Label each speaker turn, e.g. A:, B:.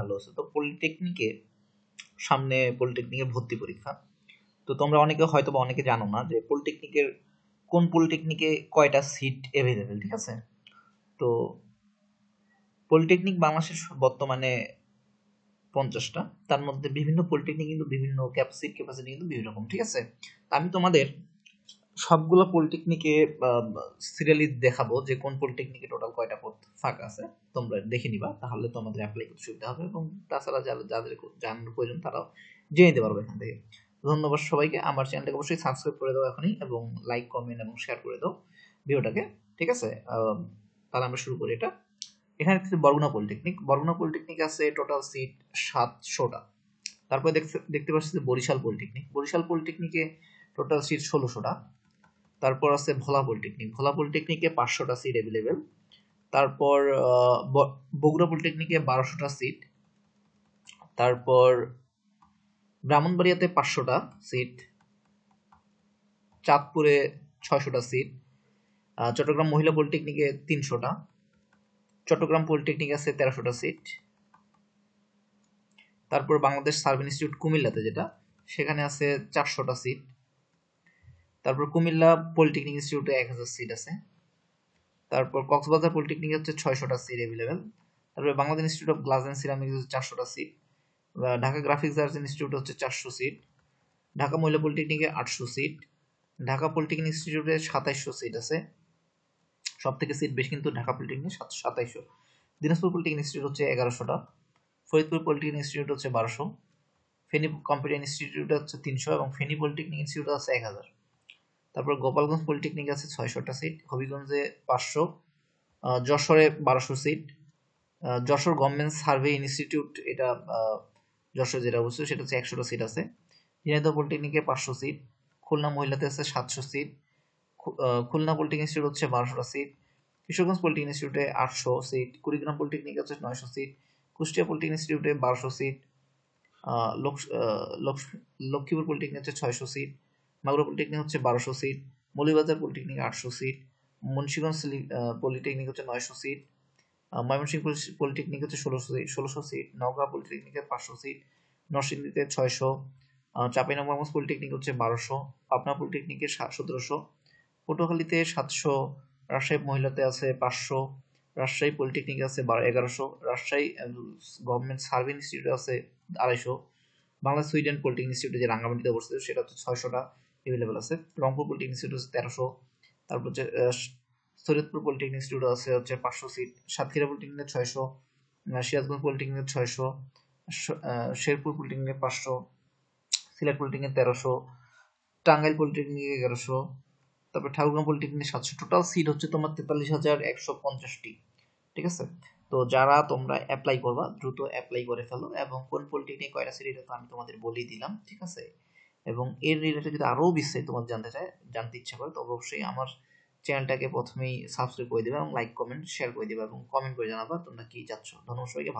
A: ভালো আছে। তো পলিটেকনিকে সামনে পলিটেকনিকের ভর্তি পরীক্ষা। তো তোমরা অনেকে হয়তো বা অনেকে জানো না যে কোন পলিটেকনিকে কয়টা সিট অ্যাভেলেবেল, ঠিক আছে। তো পলিটেকনিক বাংলাদেশের বর্তমানে 50টা, তার মধ্যে বিভিন্ন পলিটেকনিক কিন্তু বিভিন্ন ক্যাপাসিটি কিন্তু বিভিন্ন রকম, ঠিক আছে। আমি তোমাদের সবগুলো পলিটেকনিকে সিরিয়ালি দেখাবো যে কোন পলিটেকনিকে টোটাল কয়টা পদ ফাঁকা আছে, তোমরা দেখে নিবা, তাহলে তোমাদের অ্যাপ্লাই করতে সুবিধা হবে এবং তাছাড়া যাদের জানার প্রয়োজন তারাও জেনে নিতে পারবে এখান থেকে। ধন্যবাদ সবাইকে। আমার চ্যানেলটাকে অবশ্যই সাবস্ক্রাইব করে দাও এখনই, এবং লাইক কমেন্ট এবং শেয়ার করে দাও ভিডিওটাকে, ঠিক আছে। তাহলে আমরা শুরু করি। এখানে বরগুনা পলিটেকনিক আছে টোটাল সিট 700টা। তারপরে দেখতে পাচ্ছি যে বরিশাল পলিটেকনিকে টোটাল সিট 1600টা। তারপর আছে ভোলা পলিটেকনিকে 500টা সিট অ্যাভেলেবেল। তারপর বগুড়া পলিটেকনিকে 1200টা সিট। তারপর ব্রাহ্মণবাড়িয়াতে 500টা সিট। চাঁদপুরে 600টা সিট। চট্টগ্রাম মহিলা পলিটেকনিকে 300টা। চট্টগ্রাম পলিটেকনিক আছে 1300টা সিট। তারপর বাংলাদেশ সার্ভে ইনস্টিটিউট কুমিল্লাতে যেটা, সেখানে আছে 400টা সিট। তারপর কুমিল্লা পলিটেকনিক ইনস্টিটিউটে 1000 সিট আছে। তারপর কক্সবাজার পলিটেকনিক হচ্ছে 600টা সিট অ্যাভেলেবেল। তারপর Bangladesh institute of glass and ceramics হচ্ছে 400টা seat. Dhaka graphics arts institute হচ্ছে 400 সিট। ঢাকা মহিলা পলিটেকনিকে 800 সিট। ঢাকা পলিটেকনিক ইনস্টিটিউটে 2700 সিট আছে। সব থেকে সিট বেশি কিন্তু Dhaka polytechnic 2700। Dinajpur polytechnic institute হচ্ছে 1100টা। ফরিদপুর পলিটেকনিক ইনস্টিটিউট হচ্ছে 1200। ফেনী কম্পিউটার ইনস্টিটিউট হচ্ছে 300 এবং ফেনী পলিটেকনিক ইনস্টিটিউট আছে 1000। তারপর গোপালগঞ্জ পলিটেকনিক আছে 600টা সিট। হবিগঞ্জে 500। যশোরে 1200 seat. Jessore government survey institute, এটা যশোর যেটা অবস্থিত, সেটা হচ্ছে 100টা সিট আছে। ঝিনাইদহ পলিটেকনিকে 500 সিট। খুলনা মহিলাতে আছে 700 সিট। খুলনা পলিটেকনিক ইনস্টিটিউট হচ্ছে 1200টা সিট। কিশোরগঞ্জ পলিটেকনিক ইনস্টিটিউটে 800 সিট। কুড়িগ্রাম পলিটেকনিক হচ্ছে 900 সিট। কুষ্টিয়া পলিটেকনিক ইনস্টিটিউটে 1200 সিট। লক্ষ্মীপুর পলিটেকনিক হচ্ছে 600 সিট। মাগুরা পলিটেকনিক হচ্ছে 1200 seat. Moulvibazar polytechnic 800 seat. Munshiganj polytechnic হচ্ছে 900 সিট। ময়মনসিংহ পলিটেকনিক হচ্ছে 1600 সিট। নওগাঁ পলিটেকনিকের 500 সিট। নরসিংদীতে 600। চাঁপাইনবাবগঞ্জ পলিটেকনিক হচ্ছে 1200। পাবনা পলিটেকনিকে 1700। পটুয়াখালীতে 700। রাজশাহী মহিলাতে আছে 500। রাজশাহী পলিটেকনিক আছে 1100। রাজশাহী গভর্নমেন্ট সার্ভে ইনস্টিটিউট আছে 250। বাংলা সুইডেন পলিটেকনিক ইনস্টিটিউট যে রাঙ্গামাটিতে অবস্থিত, সেটা হচ্ছে 600টা অ্যাভেলেবেল আছে। রংপুর পলিটেকনিক ইনস্টিটিউট হচ্ছে 1300। তারপর হচ্ছে শরীয়তপুর পলিটেকনিক ইনস্টিটিউট আছে হচ্ছে 500 seat. Satkhira polytechnic 600। Sirajganj polytechnic 600। Sherpur polytechnic 500। Sylhet polytechnic 1300। Tangail polytechnic 1100। তারপর ঠাকুরগাঁও পলিটেকনিক 700। টোটাল সিট হচ্ছে তোমার 43,150টি, ঠিক আছে। তো যারা তোমরা অ্যাপ্লাই করবা দ্রুত অ্যাপ্লাই করে ফেলো, এবং কোন পলিটেকনিক কয়টা সিট এটা তো আমি তোমাদের বলেই দিলাম, ঠিক আছে। এবং এর রিলেটেড যদি আরও বিস্তারিত তোমার জানতে ইচ্ছা করে, তো অবশ্যই আমার চ্যানেলটাকে প্রথমেই সাবস্ক্রাইব করে দেবে এবং লাইক কমেন্ট শেয়ার করে দেবে এবং কমেন্ট করে জানাবা তোমরা কি চাচ্ছ। ধন্যবাদ সবাইকে।